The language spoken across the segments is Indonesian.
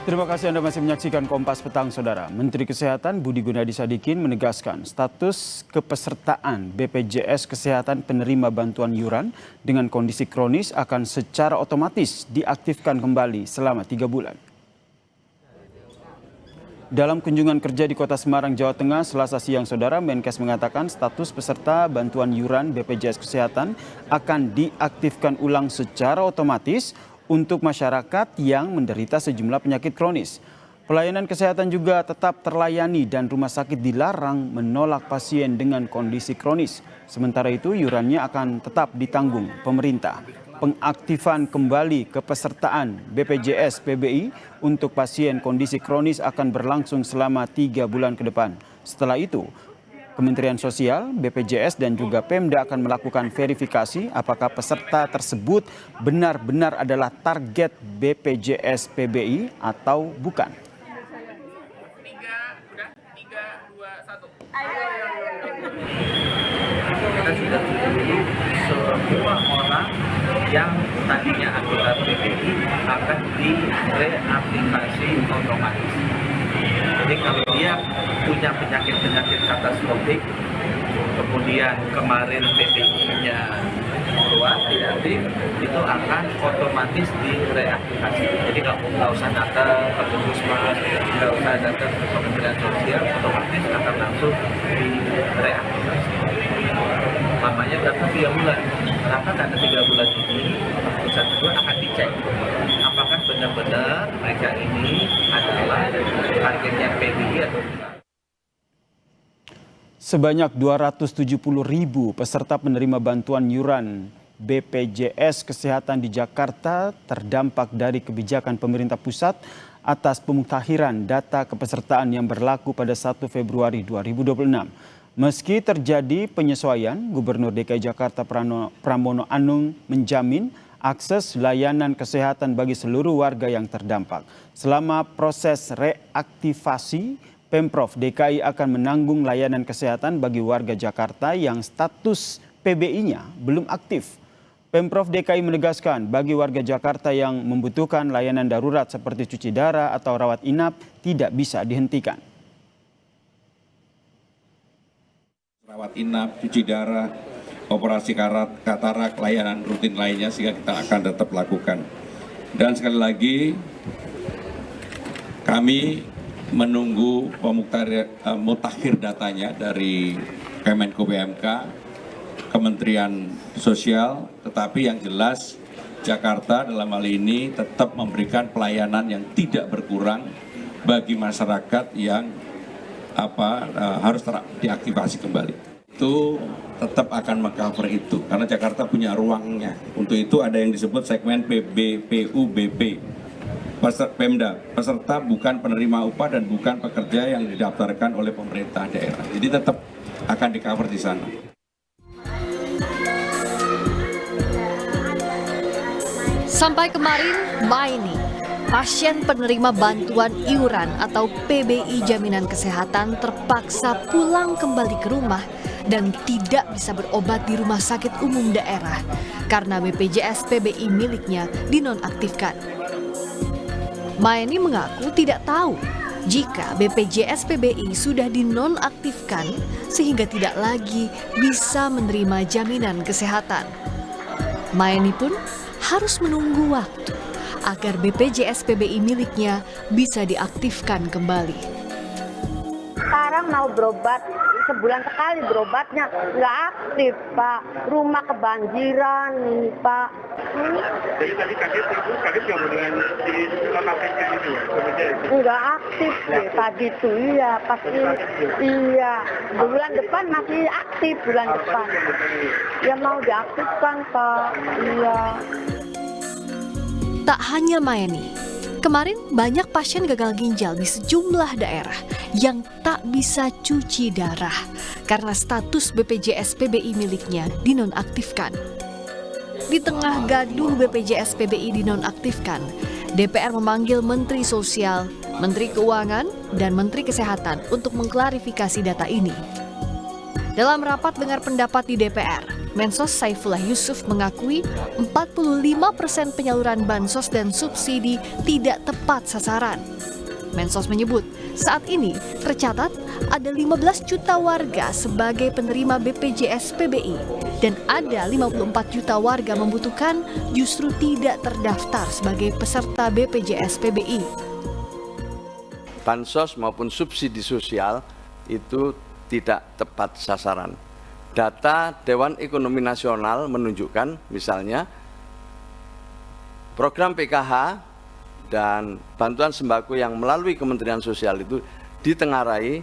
Terima kasih Anda masih menyaksikan Kompas Petang, Saudara. Menteri Kesehatan Budi Gunadi Sadikin menegaskan status kepesertaan BPJS Kesehatan penerima bantuan iuran dengan kondisi kronis akan secara otomatis diaktifkan kembali selama 3 bulan. Dalam kunjungan kerja di Kota Semarang, Jawa Tengah, Selasa siang, Saudara, Menkes mengatakan status peserta bantuan iuran BPJS Kesehatan akan diaktifkan ulang secara otomatis untuk masyarakat yang menderita sejumlah penyakit kronis. Pelayanan kesehatan juga tetap terlayani dan rumah sakit dilarang menolak pasien dengan kondisi kronis. Sementara itu, iurannya akan tetap ditanggung pemerintah. Pengaktifan kembali kepesertaan BPJS PBI untuk pasien kondisi kronis akan berlangsung selama 3 bulan ke depan. Setelah itu, Kementerian Sosial, BPJS, dan juga Pemda akan melakukan verifikasi apakah peserta tersebut benar-benar adalah target BPJS PBI atau bukan. Kita sudah tuju semua orang yang tadinya anggota PBI akan direaktivasi otomatis. Jadi kalau dia punya penyakit-penyakit katastrofik, kemudian kemarin PBI-nya keluar tidak aktif, itu akan otomatis direaktivasi. Jadi nggak usah datang ke Puskesmas, nggak usah datang ke Kementerian Sosial, otomatis akan langsung direaktivasi. Lamanya berapa 3 bulan. Kenapa? Karena 3 bulan ini pusat kedua akan dicek apakah benar-benar mereka ini adalah targetnya PBI atau bukan. Sebanyak 270.000 peserta penerima bantuan iuran BPJS Kesehatan di Jakarta terdampak dari kebijakan pemerintah pusat atas pemuktahiran data kepesertaan yang berlaku pada 1 Februari 2026. Meski terjadi penyesuaian, Gubernur DKI Jakarta Pramono Anung menjamin akses layanan kesehatan bagi seluruh warga yang terdampak. Selama proses reaktivasi, Pemprov DKI akan menanggung layanan kesehatan bagi warga Jakarta yang status PBI-nya belum aktif. Pemprov DKI menegaskan bagi warga Jakarta yang membutuhkan layanan darurat seperti cuci darah atau rawat inap tidak bisa dihentikan. Rawat inap, cuci darah, operasi katarak, layanan rutin lainnya sehingga kita akan tetap lakukan. Dan sekali lagi kami menunggu mutakhir datanya dari Kemenko PMK, Kementerian Sosial, tetapi yang jelas Jakarta dalam hal ini tetap memberikan pelayanan yang tidak berkurang bagi masyarakat yang harus diaktifasi kembali. Itu tetap akan mengcover itu karena Jakarta punya ruangnya. Untuk itu ada yang disebut segmen PBPUBP. Pemda, peserta bukan penerima upah dan bukan pekerja yang didaftarkan oleh pemerintah daerah. Jadi tetap akan di-cover di sana. Sampai kemarin, Maini, pasien penerima bantuan iuran atau PBI Jaminan Kesehatan terpaksa pulang kembali ke rumah dan tidak bisa berobat di rumah sakit umum daerah karena BPJS PBI miliknya dinonaktifkan. Maini mengaku tidak tahu jika BPJS PBI sudah dinonaktifkan sehingga tidak lagi bisa menerima jaminan kesehatan. Maini pun harus menunggu waktu agar BPJS PBI miliknya bisa diaktifkan kembali. Sekarang mau berobat, sebulan sekali berobatnya nggak aktif, Pak. Rumah kebanjiran nih, Pak. Jadi tadi kaget nggak dengan di lokasinya itu? Nggak aktif deh tadi tuh, iya pasti. Iya, bulan depan masih aktif bulan depan. Ya mau diaktifkan, Pak. Iya. Tak hanya Maeni, kemarin banyak pasien gagal ginjal di sejumlah daerah yang tak bisa cuci darah karena status BPJS PBI miliknya dinonaktifkan. Di tengah gaduh BPJS PBI dinonaktifkan, DPR memanggil Menteri Sosial, Menteri Keuangan, dan Menteri Kesehatan untuk mengklarifikasi data ini. Dalam rapat dengar pendapat di DPR, Mensos Saifullah Yusuf mengakui 45% penyaluran bansos dan subsidi tidak tepat sasaran. Mensos menyebut saat ini tercatat ada 15 juta warga sebagai penerima BPJS PBI dan ada 54 juta warga membutuhkan justru tidak terdaftar sebagai peserta BPJS PBI. Bansos maupun subsidi sosial itu tidak tepat sasaran. Data Dewan Ekonomi Nasional menunjukkan misalnya program PKH dan bantuan sembako yang melalui Kementerian Sosial itu ditengarai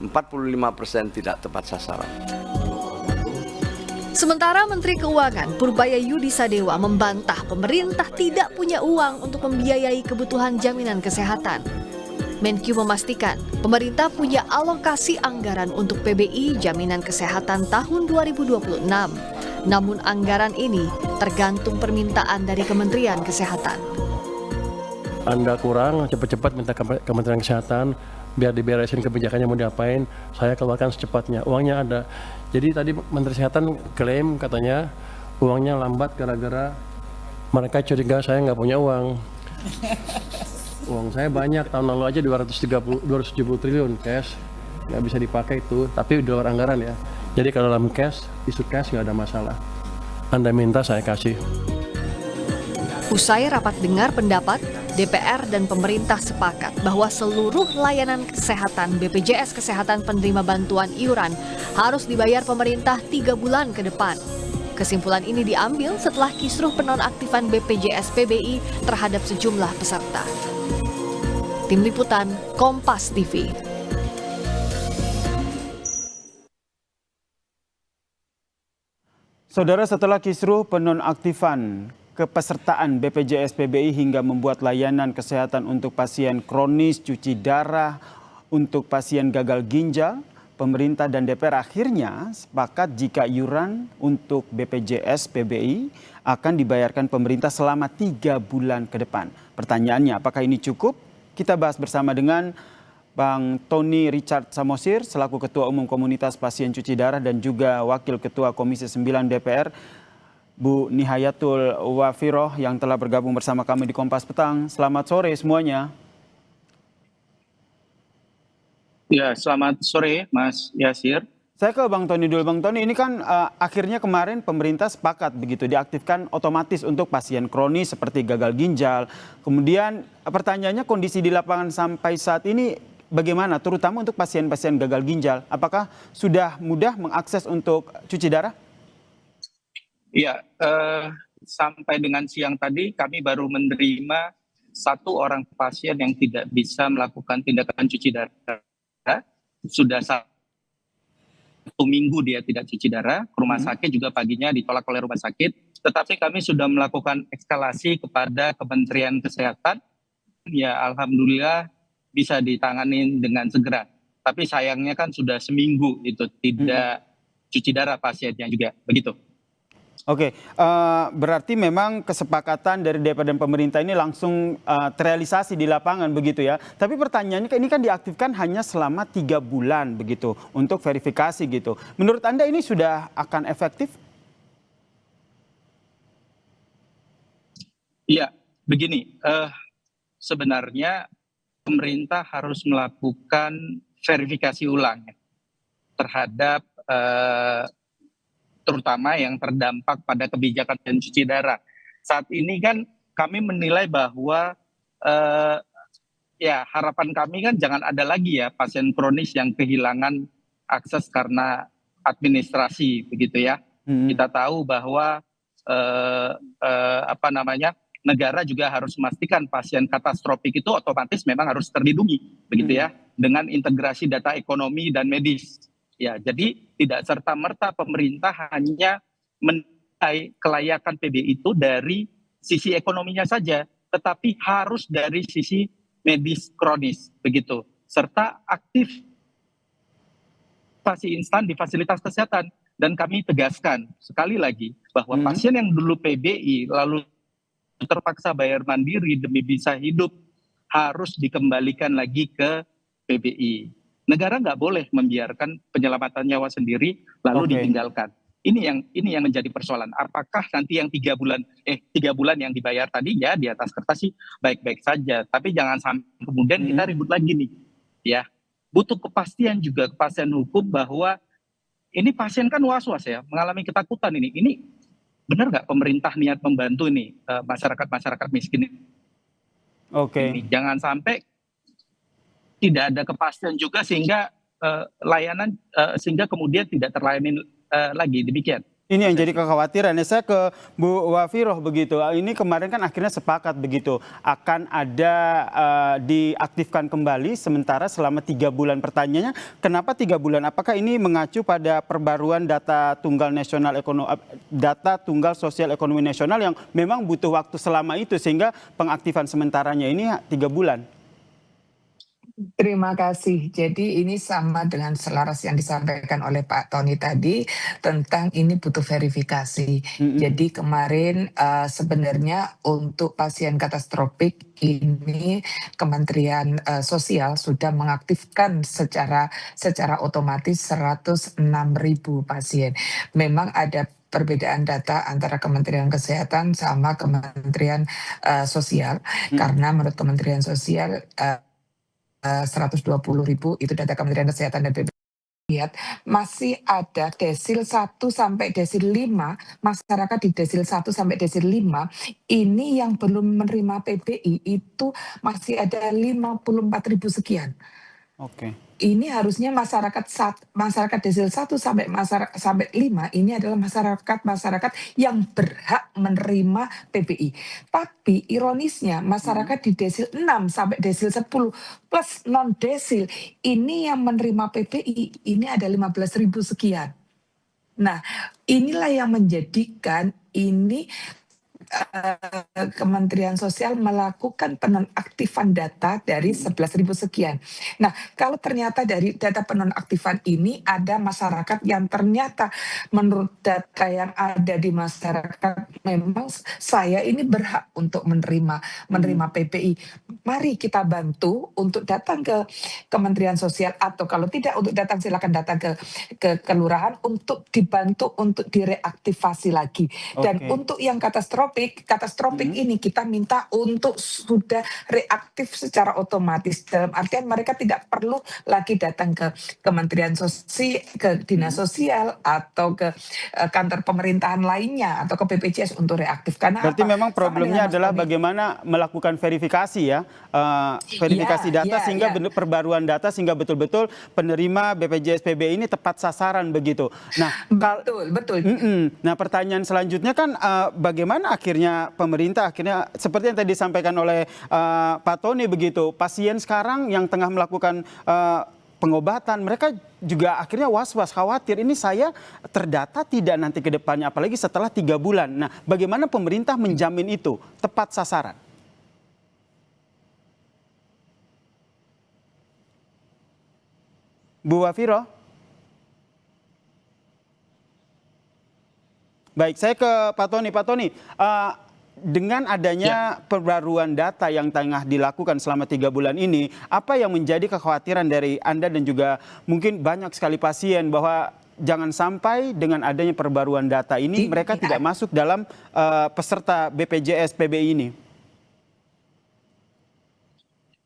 45% tidak tepat sasaran. Sementara Menteri Keuangan Purbaya Yudi Sadewa membantah pemerintah tidak punya uang untuk membiayai kebutuhan jaminan kesehatan. Menkyu memastikan pemerintah punya alokasi anggaran untuk PBI Jaminan Kesehatan tahun 2026. Namun anggaran ini tergantung permintaan dari Kementerian Kesehatan. Anda kurang, cepat-cepat minta Kementerian Kesehatan biar diberesin kebijakannya mau diapain, saya keluarkan secepatnya, uangnya ada. Jadi tadi Menteri Kesehatan klaim katanya uangnya lambat gara-gara mereka curiga saya nggak punya uang. Uang saya banyak, tahun lalu aja 270 triliun cash, nggak bisa dipakai itu, tapi di luar anggaran ya. Jadi kalau dalam cash, isu cash nggak ada masalah. Anda minta saya kasih. Usai rapat dengar pendapat, DPR dan pemerintah sepakat bahwa seluruh layanan kesehatan BPJS Kesehatan penerima bantuan iuran harus dibayar pemerintah 3 bulan ke depan. Kesimpulan ini diambil setelah kisruh penonaktifan BPJS PBI terhadap sejumlah peserta. Tim Liputan, Kompas TV. Saudara, setelah kisruh penonaktifan kepesertaan BPJS PBI hingga membuat layanan kesehatan untuk pasien kronis, cuci darah, untuk pasien gagal ginjal, pemerintah dan DPR akhirnya sepakat jika iuran untuk BPJS PBI akan dibayarkan pemerintah selama 3 bulan ke depan. Pertanyaannya, apakah ini cukup? Kita bahas bersama dengan Bang Tony Richard Samosir selaku Ketua Umum Komunitas Pasien Cuci Darah dan juga Wakil Ketua Komisi 9 DPR, Bu Nihayatul Wafiroh yang telah bergabung bersama kami di Kompas Petang. Selamat sore semuanya. Ya, selamat sore Mas Yasir. Saya ke Bang Tony dulu. Bang Tony, ini kan akhirnya kemarin pemerintah sepakat begitu diaktifkan otomatis untuk pasien kronis seperti gagal ginjal. Kemudian pertanyaannya kondisi di lapangan sampai saat ini bagaimana, terutama untuk pasien-pasien gagal ginjal? Apakah sudah mudah mengakses untuk cuci darah? Iya, sampai dengan siang tadi kami baru menerima 1 orang pasien yang tidak bisa melakukan tindakan cuci darah. Sudah 1 minggu dia tidak cuci darah, ke rumah sakit juga paginya ditolak oleh rumah sakit. Tetapi kami sudah melakukan eskalasi kepada Kementerian Kesehatan. Ya, alhamdulillah bisa ditangani dengan segera. Tapi sayangnya kan sudah seminggu itu tidak cuci darah pasiennya juga, begitu. Oke, berarti memang kesepakatan dari DPR dan pemerintah ini langsung terrealisasi di lapangan begitu ya. Tapi pertanyaannya ini kan diaktifkan hanya selama 3 bulan begitu untuk verifikasi gitu. Menurut Anda ini sudah akan efektif? Iya, begini, sebenarnya pemerintah harus melakukan verifikasi ulang terhadap terutama yang terdampak pada kebijakan dan cuci darah. Saat ini kan kami menilai bahwa ya harapan kami kan jangan ada lagi ya pasien kronis yang kehilangan akses karena administrasi begitu ya. Kita tahu bahwa negara juga harus memastikan pasien katastrofik itu otomatis memang harus terlindungi begitu ya, dengan integrasi data ekonomi dan medis. Ya, jadi tidak serta-merta pemerintah hanya menilai kelayakan PBI itu dari sisi ekonominya saja, tetapi harus dari sisi medis kronis begitu, serta aktif pasien instan di fasilitas kesehatan. Dan kami tegaskan sekali lagi bahwa pasien yang dulu PBI lalu terpaksa bayar mandiri demi bisa hidup harus dikembalikan lagi ke PBI. Negara nggak boleh membiarkan penyelamatan nyawa sendiri lalu ditinggalkan. ini yang menjadi persoalan. Apakah nanti yang 3 bulan yang dibayar tadi ya di atas kertas sih baik-baik saja, tapi jangan sampai kemudian kita ribut lagi nih, ya. Butuh kepastian juga, kepastian hukum bahwa ini pasien kan was-was ya, mengalami ketakutan ini. Ini benar nggak pemerintah niat membantu nih masyarakat miskin ini? Oke. Jangan sampai tidak ada kepastian juga sehingga layanan sehingga kemudian tidak terlayani lagi, demikian. Ini yang jadi kekhawatiran. Saya ke Bu Wafiroh begitu. Ini kemarin kan akhirnya sepakat begitu akan ada diaktifkan kembali sementara selama 3 bulan. Pertanyaannya kenapa 3 bulan? Apakah ini mengacu pada perbaruan data tunggal sosial ekonomi nasional yang memang butuh waktu selama itu sehingga pengaktifan sementaranya ini 3 bulan? Terima kasih. Jadi ini sama dengan selaras yang disampaikan oleh Pak Tony tadi tentang ini butuh verifikasi. Jadi kemarin sebenarnya untuk pasien katastropik ini Kementerian Sosial sudah mengaktifkan secara otomatis 106.000 pasien. Memang ada perbedaan data antara Kementerian Kesehatan sama Kementerian Sosial karena menurut Kementerian Sosial 120.000 itu data Kementerian Kesehatan dan BPJS. Lihat masih ada desil 1 sampai desil 5, masyarakat di desil 1 sampai desil 5 ini yang belum menerima PBI itu masih ada 54.000 sekian. Oke. Ini harusnya masyarakat desil 1 sampai 5 ini adalah masyarakat yang berhak menerima PBI. Tapi ironisnya masyarakat di desil 6 sampai desil 10 plus non desil ini yang menerima PBI ini ada 15.000 sekian. Nah, inilah yang menjadikan ini Kementerian Sosial melakukan penonaktifan data dari 11.000 sekian. Nah, kalau ternyata dari data penonaktifan ini ada masyarakat yang ternyata menurut data yang ada di masyarakat memang saya ini berhak untuk menerima PBI. Mari kita bantu untuk datang ke Kementerian Sosial atau kalau tidak untuk datang silakan datang ke kelurahan untuk dibantu untuk direaktivasi lagi. Dan untuk yang katastropik ini kita minta untuk sudah reaktif secara otomatis. Dalam artian mereka tidak perlu lagi datang ke Kementerian Sosial, ke Dinas Sosial atau ke kantor pemerintahan lainnya atau ke BPJS untuk reaktif. Karena berarti memang problemnya adalah bagaimana melakukan verifikasi ya, verifikasi data sehingga perbaruan data sehingga betul-betul penerima BPJS PBI ini tepat sasaran begitu. Nah, betul. Nah, pertanyaan selanjutnya kan bagaimana akhirnya pemerintah seperti yang tadi disampaikan oleh Pak Tony begitu, pasien sekarang yang tengah melakukan pengobatan mereka juga akhirnya was-was, khawatir ini saya terdata tidak nanti ke depannya apalagi setelah 3 bulan. Nah, bagaimana pemerintah menjamin itu tepat sasaran? Bu Wafiroh? Baik, saya ke Pak Tony. Pak Tony, dengan adanya perbaruan data yang tengah dilakukan selama 3 bulan ini, apa yang menjadi kekhawatiran dari Anda dan juga mungkin banyak sekali pasien bahwa jangan sampai dengan adanya perbaruan data ini mereka tidak masuk dalam peserta BPJS PBI ini?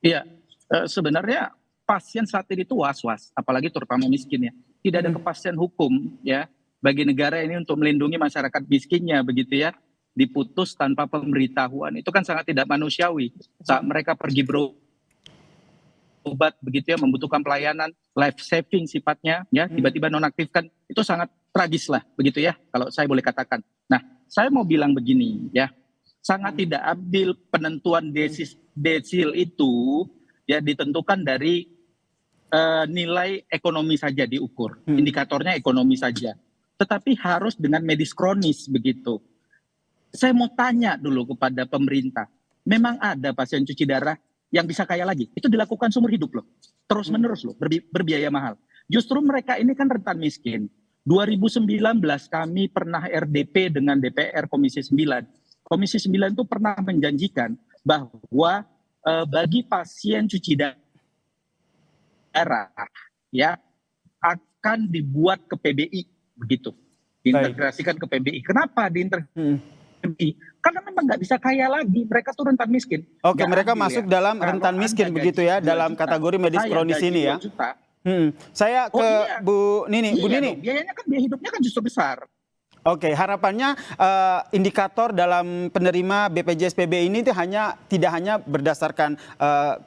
Iya, Sebenarnya pasien saat ini itu was-was, apalagi terutama miskin ya. Tidak ada kepastian hukum ya bagi negara ini untuk melindungi masyarakat miskinnya begitu ya, diputus tanpa pemberitahuan itu kan sangat tidak manusiawi. Saat mereka pergi berobat begitu ya, membutuhkan pelayanan life saving sifatnya ya, tiba-tiba nonaktifkan itu sangat tragis lah begitu ya kalau saya boleh katakan. Nah, saya mau bilang begini ya, sangat tidak adil penentuan desil itu ya ditentukan dari nilai ekonomi saja diukur, indikatornya ekonomi saja. Tetapi harus dengan medis kronis begitu. Saya mau tanya dulu kepada pemerintah, memang ada pasien cuci darah yang bisa kaya lagi? Itu dilakukan seumur hidup loh, terus menerus loh, berbiaya mahal. Justru mereka ini kan rentan miskin. 2019 kami pernah RDP dengan DPR Komisi 9. Komisi 9 itu pernah menjanjikan bahwa bagi pasien cuci darah ya akan dibuat ke PBI begitu. diintegrasikan ke PBI. Kenapa diintegrasi PBI? Karena memang nggak bisa kaya lagi, mereka tuh rentan miskin. Oke, Nggak mereka adil masuk ya. dalam Kalau rentan miskin Anda begitu gaji ya, 2 dalam juta, kategori medis saya kronis gaji ini 2 ya. juta. Saya Oh ke iya. Bu Nini. Bu Iya Nini, dong, biaya hidupnya kan justru besar. oke, harapannya indikator dalam penerima BPJS PBI ini tidak hanya berdasarkan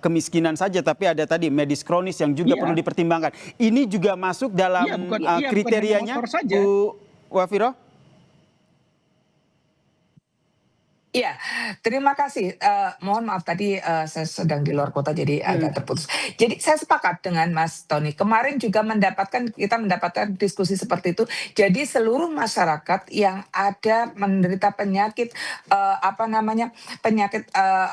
kemiskinan saja, tapi ada tadi medis kronis yang juga Iya. perlu dipertimbangkan. Ini juga masuk dalam Bukan hanya kriterianya, motor saja. Bu Wafiro? Iya, terima kasih. Mohon maaf tadi saya sedang di luar kota jadi agak terputus. Jadi saya sepakat dengan Mas Tony. Kemarin juga kita mendapatkan diskusi seperti itu. Jadi seluruh masyarakat yang ada menderita penyakit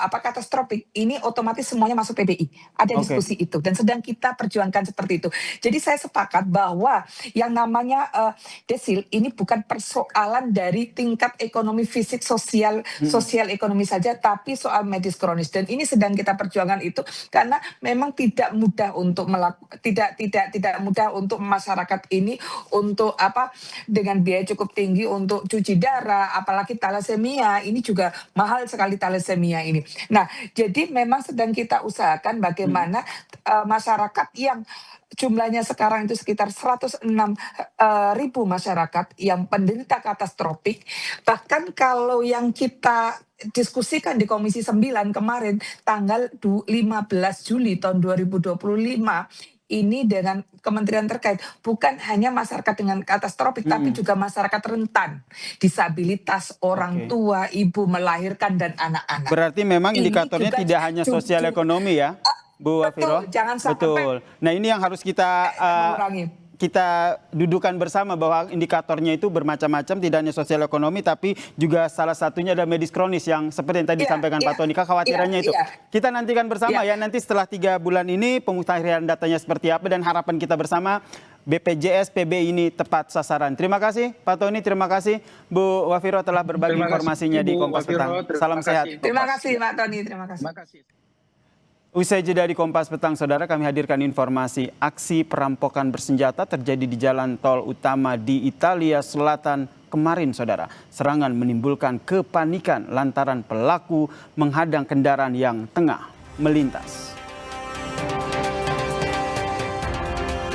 katastropik ini otomatis semuanya masuk PBI. Ada Oke. diskusi itu dan sedang kita perjuangkan seperti itu. Jadi saya sepakat bahwa yang namanya desil ini bukan persoalan dari tingkat ekonomi fisik sosial ekonomi saja, tapi soal medis kronis, dan ini sedang kita perjuangkan itu karena memang tidak mudah untuk tidak mudah untuk masyarakat ini untuk dengan biaya cukup tinggi untuk cuci darah, apalagi thalassemia ini juga mahal sekali thalassemia ini. Nah, jadi memang sedang kita usahakan bagaimana masyarakat yang jumlahnya sekarang itu sekitar 106.000 masyarakat yang penderita katastropik. Bahkan kalau yang kita diskusikan di Komisi 9 kemarin tanggal 15 Juli tahun 2025 ini dengan kementerian terkait, bukan hanya masyarakat dengan katastropik tapi juga masyarakat rentan, disabilitas, orang tua, ibu melahirkan dan anak-anak. Berarti memang Ini indikatornya juga tidak hanya sosial ekonomi ya, Bu Wafiro? Betul, jangan sampai Betul. Nah, ini yang harus kita dudukan bersama, bahwa indikatornya itu bermacam-macam, tidak hanya sosial ekonomi tapi juga salah satunya adalah medis kronis yang seperti yang tadi disampaikan Pak Tony, kekhawatirannya itu. Kita nantikan bersama ya, nanti setelah 3 bulan ini pemutahiran datanya seperti apa, dan harapan kita bersama BPJS PBI ini tepat sasaran. Terima kasih Pak Tony, terima kasih Bu Wafiro telah berbagi informasinya di Kompas Petang. Salam sehat. Terima kasih Pak Tony, terima kasih. Usai jeda di Kompas Petang, saudara, kami hadirkan informasi aksi perampokan bersenjata terjadi di jalan tol utama di Italia Selatan kemarin, saudara. Serangan menimbulkan kepanikan lantaran pelaku menghadang kendaraan yang tengah melintas.